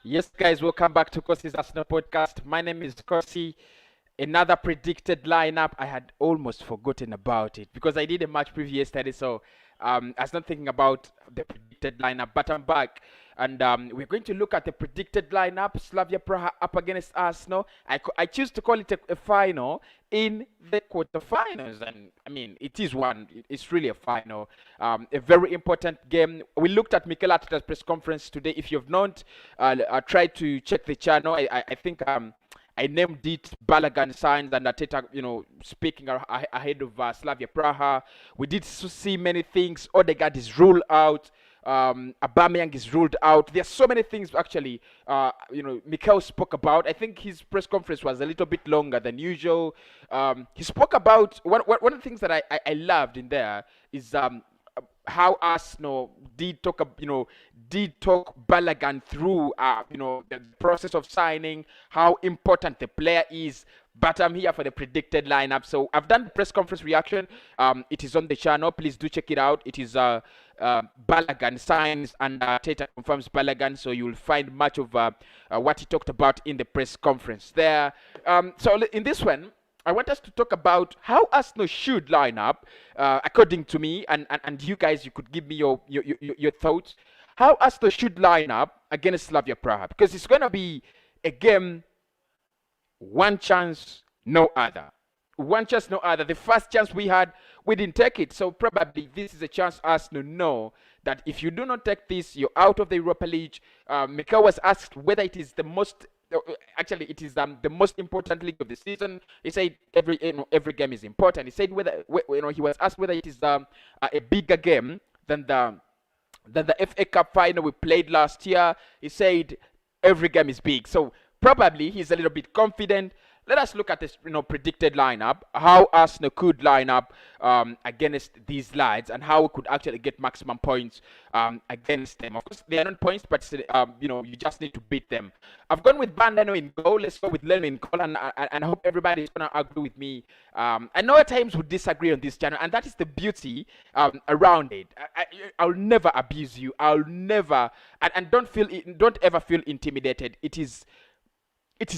Yes, guys, welcome back to Kosi's Arsenal podcast. My name is Kosi. Another predicted lineup. I had almost forgotten about it because I did a match preview yesterday, so I was not thinking about the predicted lineup. But I'm back, and we're going to look at the predicted lineup. Slavia Praha up against Arsenal. I choose to call it a final in the quarterfinals, and I mean it is one. It's really a final, a very important game. We looked at Mikel Arteta's press conference today. If you've not tried to check the channel, I think I named it Balagan signs and Arteta, speaking ahead of Slavia Praha. We did see many things. Odegaard is ruled out. Aubameyang is ruled out. There's so many things actually. Mikel spoke about. I think his press conference was a little bit longer than usual. He spoke about one of the things that I loved in there is how Arsenal did talk Balagan through the process of signing, how important the player is. But I'm here for the predicted lineup. So I've done the press conference reaction. It is on the channel. Please do check it out. It is Balagan signs and Teta confirms Balagan. So you'll find much of what he talked about in the press conference there. So in this one, I want us to talk about how Arsenal should line up, according to me, and you guys, you could give me your thoughts. How Arsenal should line up against Slavia Praha, because it's going to be a game, one chance, no other. One chance, no other. The first chance we had, we didn't take it. So probably this is a chance Arsenal know that if you do not take this, you're out of the Europa League. Mikel was asked whether it is the most it is the most important league of the season. He said every game is important. He said whether he was asked whether it is a bigger game than the FA Cup final we played last year. He said every game is big. So probably he's a little bit confident. Let us look at this predicted lineup, how Arsenal could line up against these lads, and how we could actually get maximum points against them. Of course, they are not points, but you just need to beat them. I've gone with Van Leno in goal. Let's go with Leno in goal, and I hope everybody is going to agree with me. I know at times we disagree on this channel, and that is the beauty around it. I'll never abuse you. I'll never, and don't ever feel intimidated. It is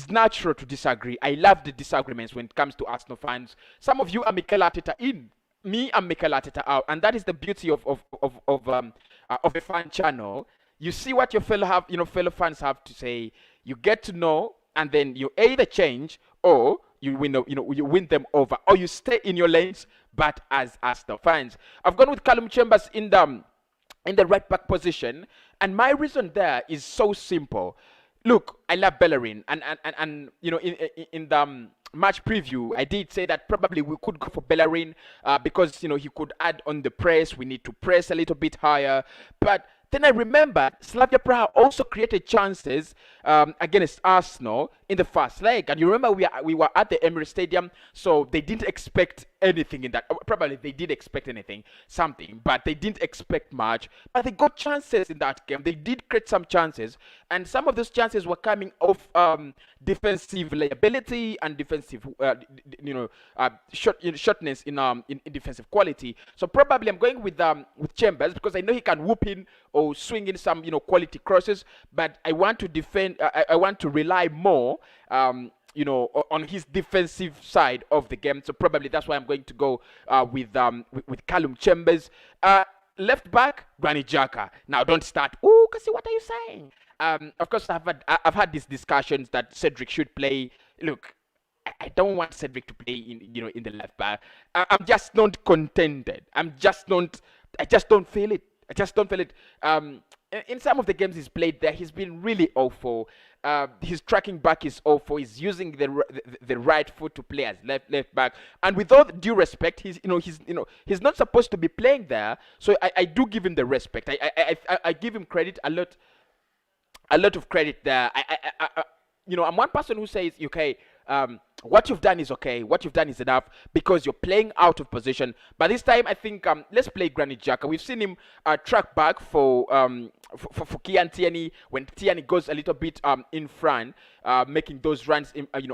natural to disagree. I love the disagreements when it comes to Arsenal fans. Some of you are Mikel Arteta in. Me, I'm Mikel Arteta out. And that is the beauty of a fan channel. You see what your fellow fans have to say. You get to know, and then you either change or you win them over, or you stay in your lanes. But as Arsenal fans, I've gone with Callum Chambers in the right back position, and my reason there is so simple. Look, I love Bellerin, and in the match preview, I did say that probably we could go for Bellerin because he could add on the press. We need to press a little bit higher, but then I remembered Slavia Praha also created chances against Arsenal in the first leg. And you remember we were at the Emirates Stadium, so they didn't expect anything in that. Probably they did expect something, but they didn't expect much. But they got chances in that game. They did create some chances, and some of those chances were coming off defensive liability and defensive, shortness in defensive quality. So probably I'm going with Chambers because I know he can whoop in or swing in some quality crosses, but I want to defend. I want to rely more on his defensive side of the game. So probably that's why I'm going to go with Callum Chambers. Left back, Granit Xhaka. Now don't start. Oh, Kasi, what are you saying? Of course, I've had these discussions that Cedric should play. Look, I don't want Cedric to play in the left back. I'm just not contented. I just don't feel it. I just don't feel it. In some of the games he's played there, he's been really awful. His tracking back is awful. He's using the right foot to play as left back. And with all due respect, he's not supposed to be playing there. So I do give him the respect. I give him credit, a lot of credit there. I'm one person who says, okay, what you've done is okay. What you've done is enough because you're playing out of position. But this time, I think let's play Granit Xhaka. We've seen him track back for Kieran Tierney when Tierney goes a little bit in front, making those runs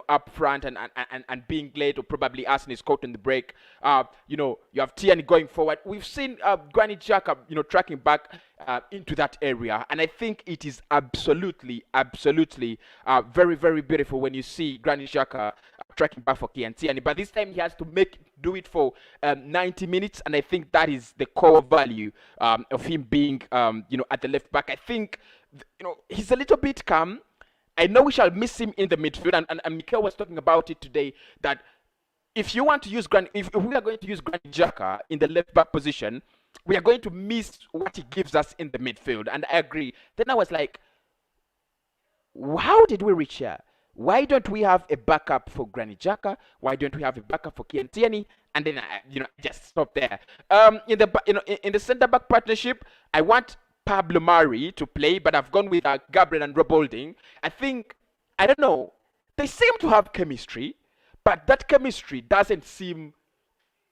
up front and being late or probably asking his coach on the break. You have Tierney going forward. We've seen Granit Xhaka tracking back into that area, and I think it is absolutely very, very beautiful when you see Granit Xhaka tracking back for Kieran Tierney. But this time he has to do it for 90 minutes, and I think that is the core value of him being at the left back. I think he's a little bit calm. I know we shall miss him in the midfield, and Mikel was talking about it today, that if we are going to use Granit Xhaka in the left back position, we are going to miss what he gives us in the midfield. And I agree. Then I was like, how did we reach here? Why don't we have a backup for Granit Xhaka? Why don't we have a backup for Kieran Tierney? And then I just stop there. In the centre back partnership, I want Pablo Mari to play, but I've gone with Gabriel and Rob Holding. I think, I don't know, they seem to have chemistry, but that chemistry doesn't seem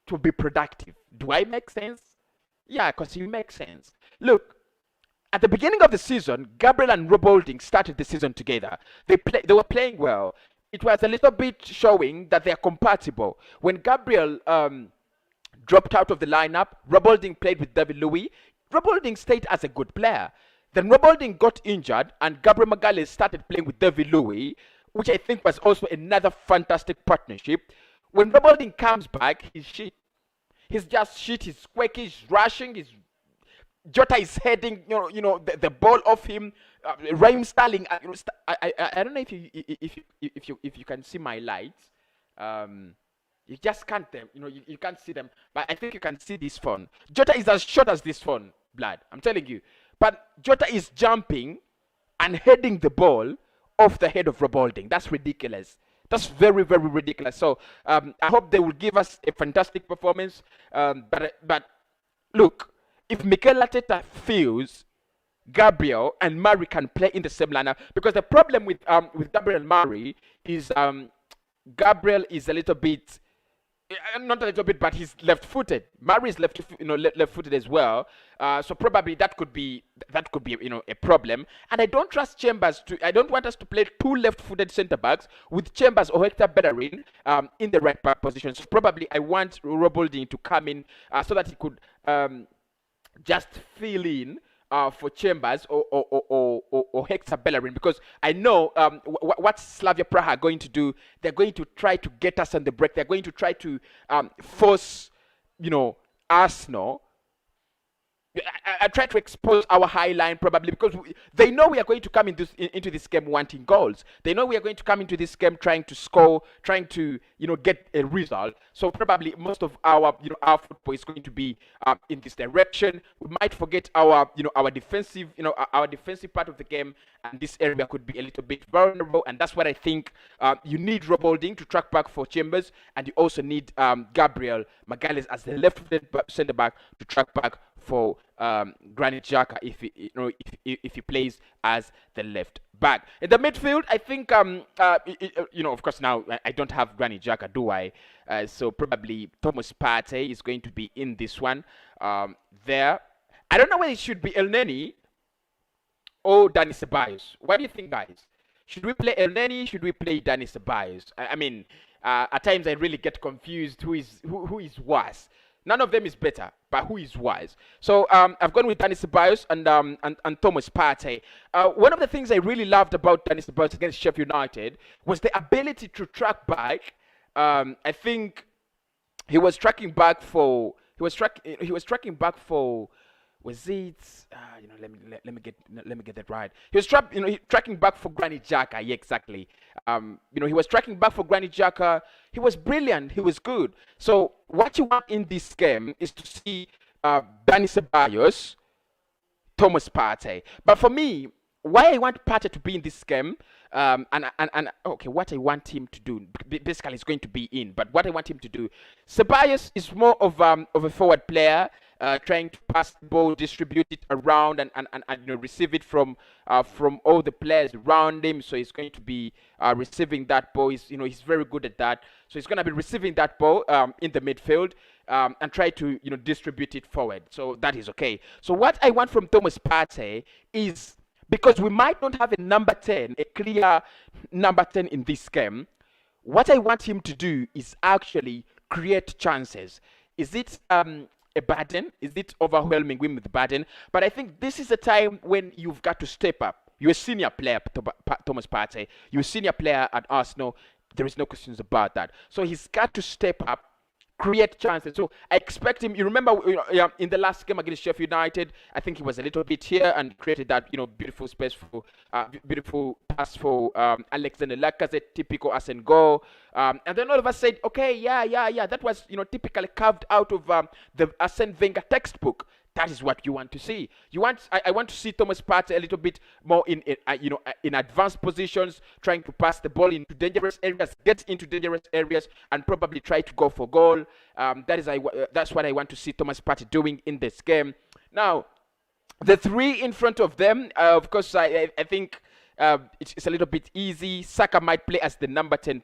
to be productive. Do I make sense? Yeah, because it makes sense. Look, at the beginning of the season, Gabriel and Rob Holding started the season together. They were playing well. It was a little bit showing that they are compatible. When Gabriel dropped out of the lineup, Rob Holding played with David Luiz. Rob Holding stayed as a good player. Then Rob Holding got injured, and Gabriel Magalhaes started playing with David Luiz, which I think was also another fantastic partnership. When Rob Holding comes back, he's shit. He's just shit. He's quick. He's rushing. Jota is heading, the ball off him. Raheem Sterling. I don't know if you can see my lights. You just can't you can't see them, but I think you can see this phone. Jota is as short as this phone, blood. I'm telling you. But Jota is jumping and heading the ball off the head of Rob Holding. That's ridiculous. That's very, very ridiculous. So I hope they will give us a fantastic performance. But look, if Mikel Arteta feels Gabriel and Mari can play in the same lineup, because the problem with Gabriel and Mari is Gabriel is a little bit, not a little bit, but he's left-footed. Mari is left-footed as well. So probably that could be a problem. And I don't trust Chambers I don't want us to play two left-footed centre backs with Chambers or Hector Bellerin in the right back position. So probably I want Rob Holding to come in so that he could just fill in for Chambers or Hector Bellerin, because I know what Slavia Praha are going to do. They're going to try to get us on the break. They're going to try to force, Arsenal. I try to expose our high line probably because they know we are going to come into this game wanting goals. They know we are going to come into this game trying to score, trying to get a result. So probably most of our our football is going to be in this direction. We might forget our our defensive our defensive part of the game, and this area could be a little bit vulnerable. And that's what I think you need Rob Holding to track back for Chambers, and you also need Gabriel Magalhaes as the left-footed centre back to track back for Granit Xhaka if he plays as the left back. In the midfield, I think of course now I don't have Granit Xhaka, do I? So probably Thomas Partey is going to be in this one. There, I don't know whether it should be El Neni or Dani Ceballos. What do you think, guys? Should we play El Neni? Should we play Dani Ceballos? I mean, at times I really get confused. Who is worse? None of them is better, but who is wise? So I've gone with Dani Ceballos and Thomas Partey. One of the things I really loved about Dani Ceballos against Sheffield United was the ability to track back. I think he was tracking back for. He was tracking back for. Was it? Let me get that right. He was tracking back for Granit Xhaka. Yeah, exactly. He was tracking back for Granit Xhaka. He was brilliant. He was good. So what you want in this game is to see Dani Ceballos, Thomas Partey. But for me, why I want Partey to be in this game, what I want him to do, basically he's going to be in. But what I want him to do, Ceballos is more of a forward player. trying to pass the ball, distribute it around, and receive it from all the players around him. So he's going to be receiving that ball. He's very good at that. So he's going to be receiving that ball in the midfield and try to distribute it forward. So that is okay. So what I want from Thomas Partey is, because we might not have a number 10, a clear number 10 in this game, what I want him to do is actually create chances. Is it a burden? Is it overwhelming him with burden? But I think this is a time when you've got to step up. You're a senior player, Thomas Partey. You're a senior player at Arsenal. There is no questions about that. So he's got to step up, create chances. So I expect him. You remember, in the last game against Sheffield United, I think he was a little bit here and created that, beautiful space for, beautiful pass for Alexander Lacazette, typical Arsene goal. And then all of us said, okay, yeah, that was, typically carved out of the Arsene Wenger textbook. That is what you want to see. I want to see Thomas Partey a little bit more in advanced positions, trying to pass the ball into dangerous areas, get into dangerous areas, and probably try to go for goal. That's what I want to see Thomas Partey doing in this game. Now, the three in front of them, of course, I think it's a little bit easy. Saka might play as the number 10,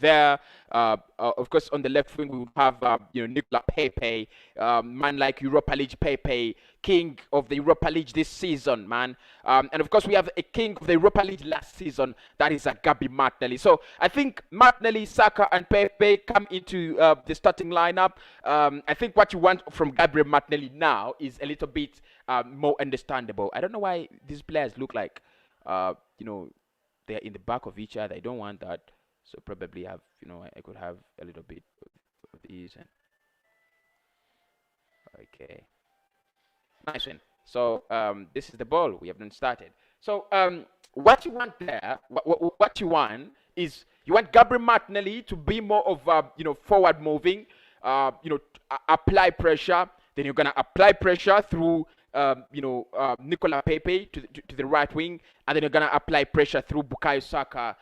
there. Of course, on the left wing, we will have, Nicolas Pepe, man like Europa League Pepe, king of the Europa League this season, man. And of course, we have a king of the Europa League last season, that is Gabriel Martinelli. So I think Martinelli, Saka, and Pepe come into the starting lineup. I think what you want from Gabriel Martinelli now is a little bit more understandable. I don't know why these players look like, they're in the back of each other. I don't want that. So probably have, I could have a little bit of these. Okay. Nice one. So this is the ball. We haven't started. So what you want there, what you want is, you want Gabriel Martinelli to be more of, forward moving, apply pressure. Then you're going to apply pressure through Nicolas Pepe to the right wing, and then you're gonna apply pressure through Bukayo Saka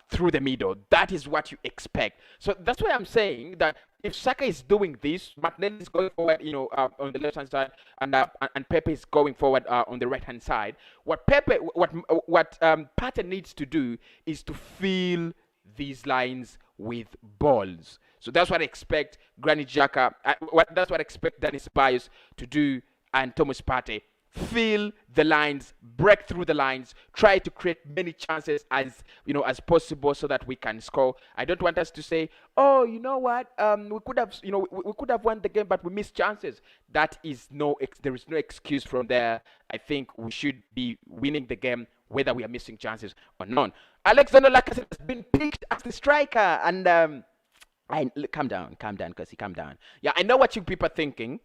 through the middle. That is what you expect. So that's why I'm saying that if Saka is doing this, Martinelli is going forward, on the left hand side, and Pepe is going forward on the right hand side. What Partey needs to do is to fill these lines with balls. So that's what I expect Granit Xhaka. That's what I expect Dani Ceballos to do. And Thomas Partey, fill the lines, break through the lines, try to create many chances as possible so that we can score. I don't want us to say, oh, you know what, we could have, we could have won the game, but we missed chances. There is no excuse from there. I think we should be winning the game, whether we are missing chances or not. Alexander Lacazette has been picked as the striker, and calm down, Kasi, calm down. Yeah, I know what you people are thinking.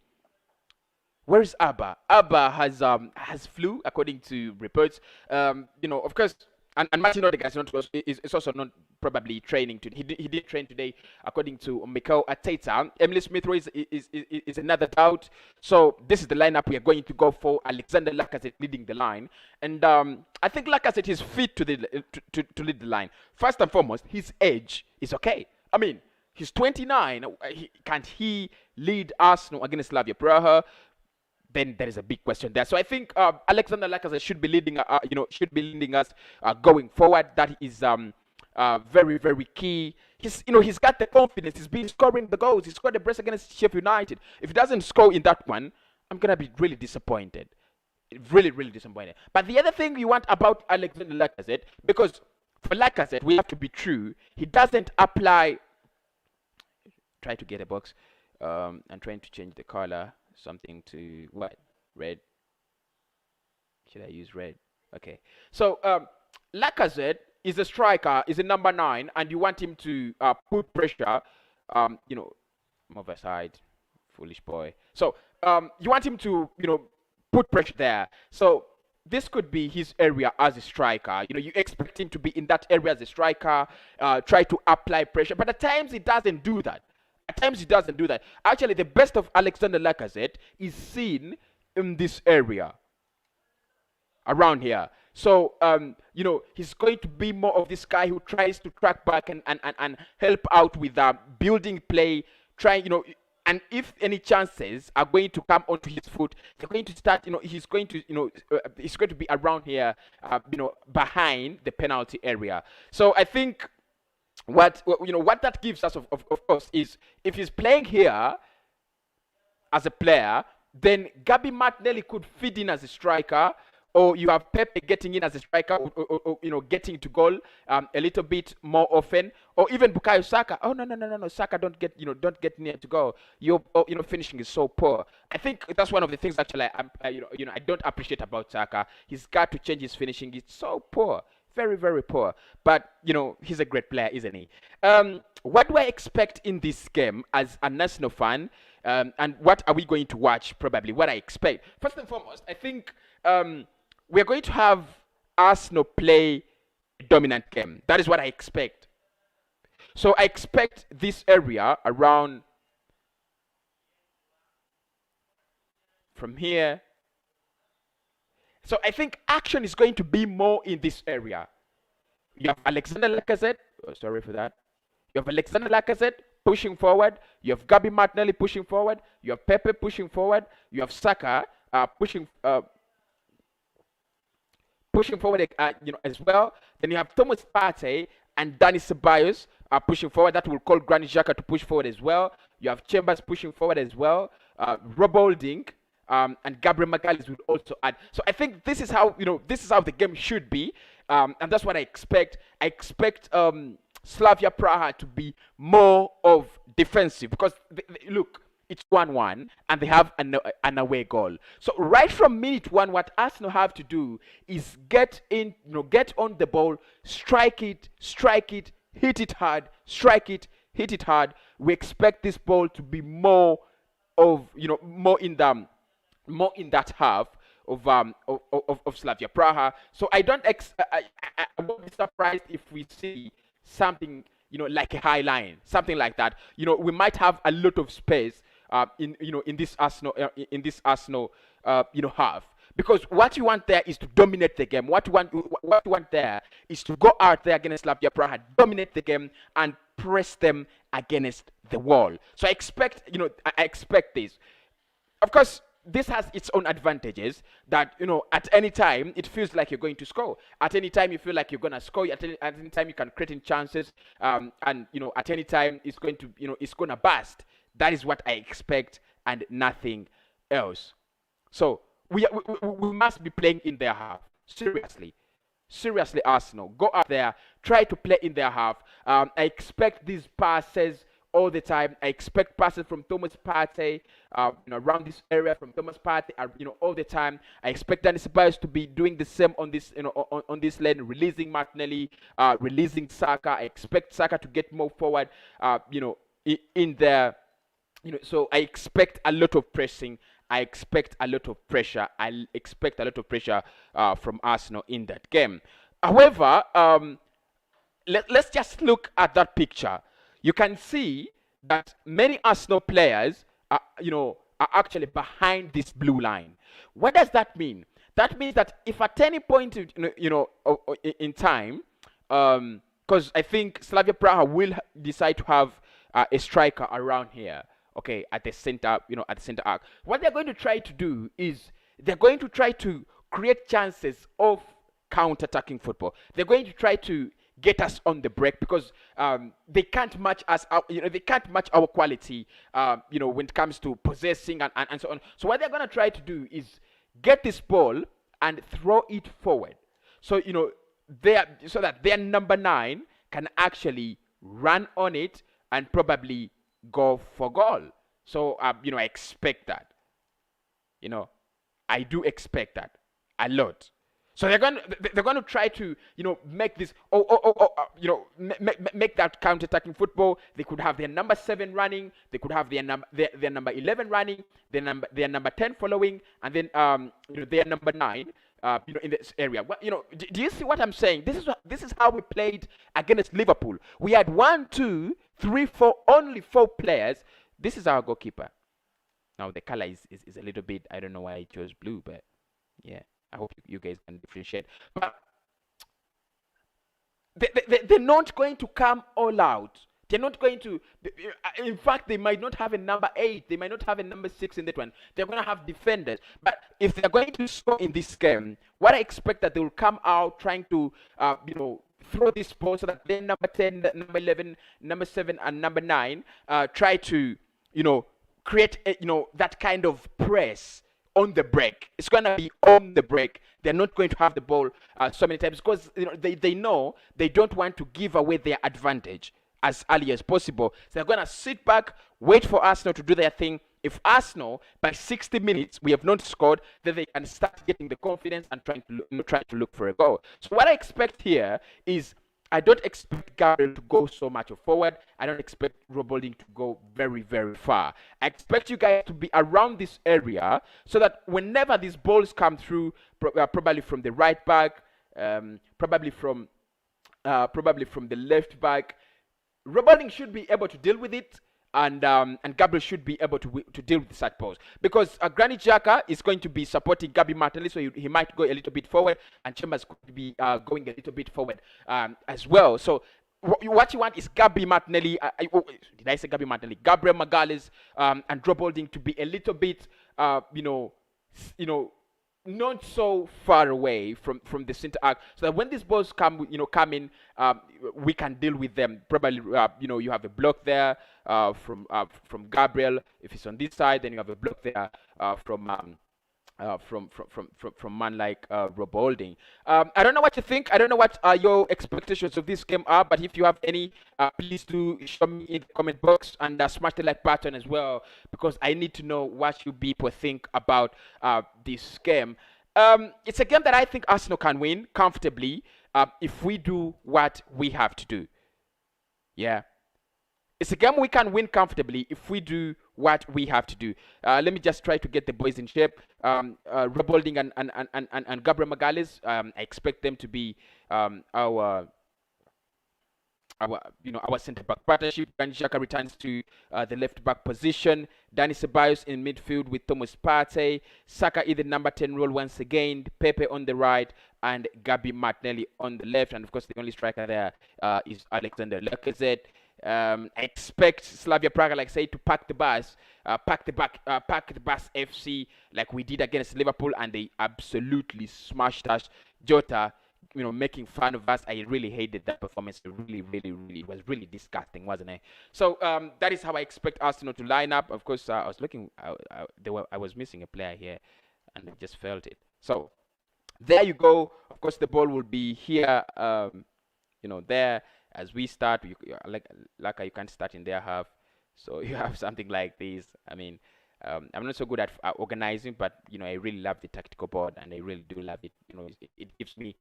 Where is Abba? Abba has flu, according to reports. Of course, and Martin Odegaard is also not probably training today. He did train today, according to Mikel Arteta. Emile Smith-Rowe is another doubt. So this is the lineup we are going to go for. Alexander Lacazette leading the line, and I think Lacazette is fit to lead the line. First and foremost, his age is okay. I mean, he's 29. Can't he lead Arsenal against Slavia Praha? Then there is a big question there. So I think Alexander Lacazette should be leading, leading us going forward. That is very, very key. He's got the confidence. He's been scoring the goals. He scored the brace against Sheffield United. If he doesn't score in that one, I'm gonna be really disappointed. Really, really disappointed. But the other thing you want about Alexander Lacazette, because for Lacazette, we have to be true. He doesn't apply. Try to get a box. I'm trying to change the color. Something to what? Red. Should I use red? Okay. So Lacazette is a striker, is a number 9, and you want him to put pressure. Move aside, foolish boy. So you want him to put pressure there. So this could be his area as a striker. You expect him to be in that area as a striker, try to apply pressure, but at times he doesn't do that. Actually, the best of Alexander Lacazette is seen in this area, around here. So, he's going to be more of this guy who tries to track back and help out with building play. And if any chances are going to come onto his foot, they're going to start, he's going to, he's going to be around here, behind the penalty area. So I think what that gives us, of course, is if he's playing here as a player, then Gabi Martinelli could feed in as a striker, or you have Pepe getting in as a striker, or getting to goal a little bit more often, or even Bukayo Saka. Oh no, Saka don't get near to goal. Your finishing is so poor. I think that's one of the things actually I don't appreciate about Saka. He's got to change his finishing. It's so poor. Very, very poor. But, he's a great player, isn't he? What do I expect in this game as a national fan? And what are we going to watch, probably? What I expect. First and foremost, I think we're going to have Arsenal play a dominant game. That is what I expect. So I expect this area around from here. So I think action is going to be more in this area. You have Alexander Lacazette. Oh, sorry for that. You have Alexander Lacazette pushing forward. You have Gabi Martinelli pushing forward. You have Pepe pushing forward. You have Saka pushing forward, as well. Then you have Thomas Partey and Dani Ceballos pushing forward. That will call Granit Xhaka to push forward as well. You have Chambers pushing forward as well. Rob Holding. And Gabriel Magalhaes will also add. So I think this is how the game should be, and that's what I expect. I expect Slavia Praha to be more of defensive because look, it's 1-1 and they have an away goal. So right from minute 1, what Arsenal have to do is get on the ball, strike it, hit it hard, strike it, hit it hard. We expect this ball to be more in that half of Slavia Praha. So I won't be surprised if we see something like a high line, something like that. We might have a lot of space in this Arsenal half, because what you want there is to dominate the game. What you want there is to go out there against Slavia Praha, dominate the game, and press them against the wall. So I expect this. Of course, this has its own advantages that, at any time, it feels like you're going to score. At any time, you feel like you're going to score. At any time, you can create in chances. And, at any time, it's going to bust. That is what I expect and nothing else. So, we must be playing in their half. Seriously, Arsenal. Go out there. Try to play in their half. I expect these passes all the time. I expect passes from Thomas Partey, around this area from Thomas Partey, all the time. I expect Dani Ceballos to be doing the same on this, on this lane, releasing Martinelli, releasing Saka. I expect Saka to get more forward, in there. So I expect a lot of pressing. I expect a lot of pressure. I expect a lot of pressure from Arsenal in that game. However, let's just look at that picture. You can see that many Arsenal players are actually behind this blue line. What does that mean? That means that if at any point, in time, because I think Slavia Praha will decide to have a striker around here, okay, at the center, at the center arc. What they're going to try to do is they're going to try to create chances of counter-attacking football. They're going to try to get us on the break because they can't match us. They can't match our quality. When it comes to possessing and so on. So what they're gonna try to do is get this ball and throw it forward. So so that their number 9 can actually run on it and probably go for goal. So I expect that. I do expect that a lot. So they're going to try to make this make that counter-attacking football. They could have their number 7 running, they could have their number 11 running, their number 10 following, and then their number 9 in this area. Well, do you see what I'm saying? This is how we played against Liverpool. We had 1, 2, 3, 4, only 4 players. This is our goalkeeper. Now the color is a little bit, I don't know why I chose blue, but yeah. I hope you guys can differentiate. But they're not going to come all out They're not going to. In fact, they might not have a number 8. They might not have a number 6 in that one. They're going to have defenders. But if they're going to score in this game, what I expect that they will come out trying to, throw this ball so that then number 10, number 11, number 7, and number 9 try to, create, that kind of press on the break. It's going to be on the break. They're not going to have the ball so many times because they know they don't want to give away their advantage as early as possible. So they're going to sit back, wait for Arsenal to do their thing. If Arsenal, by 60 minutes, we have not scored, then they can start getting the confidence and trying to look for a goal. So what I expect here is I don't expect Gabriel to go so much forward. I don't expect Robolding to go very, very far. I expect you guys to be around this area so that whenever these balls come through, probably from the right back, probably from the left back, Robolding should be able to deal with it. And Gabriel should be able to deal with the side post because Granit Xhaka is going to be supporting Gabi Martinelli, so he might go a little bit forward, and Chambers could be going a little bit forward as well. So what you want is Gabi Martinelli. Did I say Gabi Martinelli? Gabriel Magalhaes and Robolding to be a little bit, not so far away from the center arc, so that when these balls come in, we can deal with them. Probably, you have a block there from Gabriel. If it's on this side, then you have a block there from man like Robolding. I don't know what you think. I don't know what your expectations of this game are, but if you have any, please do show me in the comment box and smash the like button as well, because I need to know what you people think about this game. It's a game that I think Arsenal can win comfortably if we do what we have to do. Yeah. It's a game we can win comfortably if we do what we have to do. Let me just try to get the boys in shape. Robolding and Gabriel Magalhaes, I expect them to be our centre back partnership. Granit Xhaka returns to the left back position. Dani Ceballos in midfield with Thomas Partey. Saka in the number 10 role once again. Pepe on the right and Gabi Martinelli on the left. And of course, the only striker there is Alexander Lacazette. I expect Slavia Praha, like I say, to pack the bus FC like we did against Liverpool, and they absolutely smashed us. Jota, making fun of us. I really hated that performance. It was really disgusting, wasn't it? So that is how I expect Arsenal to line up. Of course, I was looking. I was missing a player here, and I just felt it. So there you go. Of course, the ball will be here. There. As we start, like you can't start in their half, so you have something like this. I mean, I'm not so good at organizing, but I really love the tactical board, and I really do love it. It gives me,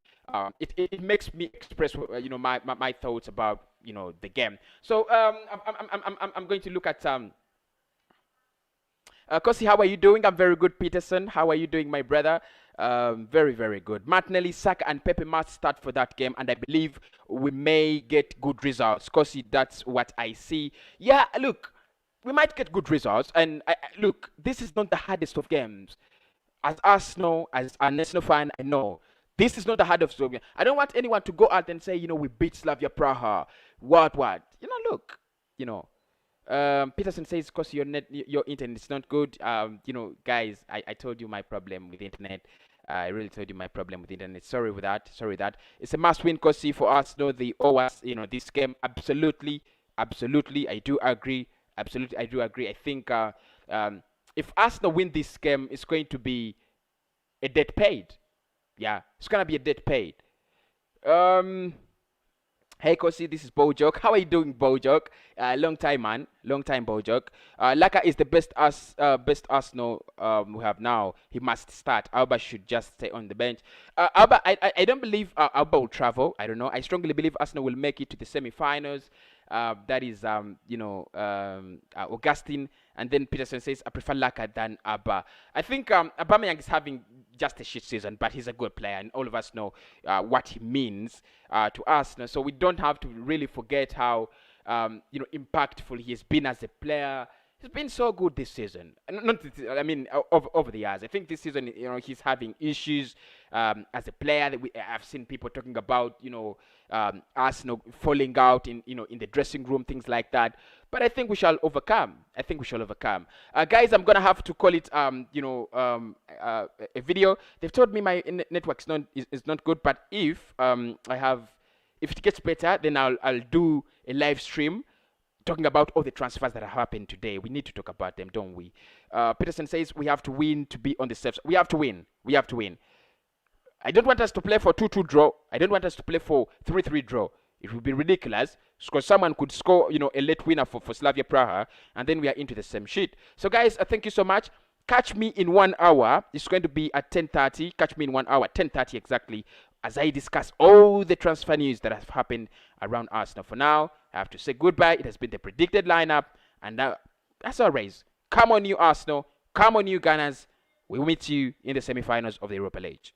it makes me express, my thoughts about the game. So I'm going to look at Kosi, how are you doing? I'm very good, Peterson. How are you doing, my brother? Very, very good. Martinelli, Saka, and Pepe must start for that game, and I believe we may get good results. Kosi, that's what I see. Yeah, look, we might get good results, and look, this is not the hardest of games. As Arsenal, as an Arsenal fan, I know this is not the hardest of games. I don't want anyone to go out and say, we beat Slavia Praha. What? Look, Peterson says, because your internet is not good. Guys, I told you my problem with internet. I really told you my problem with internet. Sorry with that. It's a must-win, Kosi, for Arsenal. They owe us, this game. Absolutely. I do agree. Absolutely, I do agree. I think if Arsenal win this game, it's going to be a debt paid. Yeah, it's gonna be a debt paid. Hey Kosi, this is Bojoke. How are you doing, Bojoke? Long time, man. Long time, Bojoke. Laca is the best Arsenal we have now. He must start. Alba should just stay on the bench. Alba, I don't believe Alba will travel. I don't know. I strongly believe Arsenal will make it to the semi-finals. That is, Augustine. And then Peterson says, I prefer Laca than Alba. I think Aubameyang is having just a shit season, but he's a good player, and all of us know what he means to Arsenal. So we don't have to really forget how impactful he has been as a player. He's been so good this season. Not, I mean, over the years. I think this season, he's having issues as a player. I've seen people talking about, Arsenal falling out in the dressing room, things like that. But I think we shall overcome. Guys, I'm gonna have to call it, a video. They've told me my network is not good, but if if it gets better, then I'll do a live stream talking about all the transfers that have happened today. We need to talk about them, don't we? Peterson says we have to win to be on the safe side. We have to win. I don't want us to play for 2-2 draw. I don't want us to play for 3-3 draw. It would be ridiculous because someone could score, a late winner for Slavia Praha, and then we are into the same shit. So, guys, thank you so much. Catch me in 1 hour. It's going to be at 10:30. Catch me in 1 hour, 10:30 exactly, as I discuss all the transfer news that have happened around Arsenal. For now, I have to say goodbye. It has been the predicted lineup. And as always, come on you Arsenal. Come on you Gunners. We will meet you in the semi-finals of the Europa League.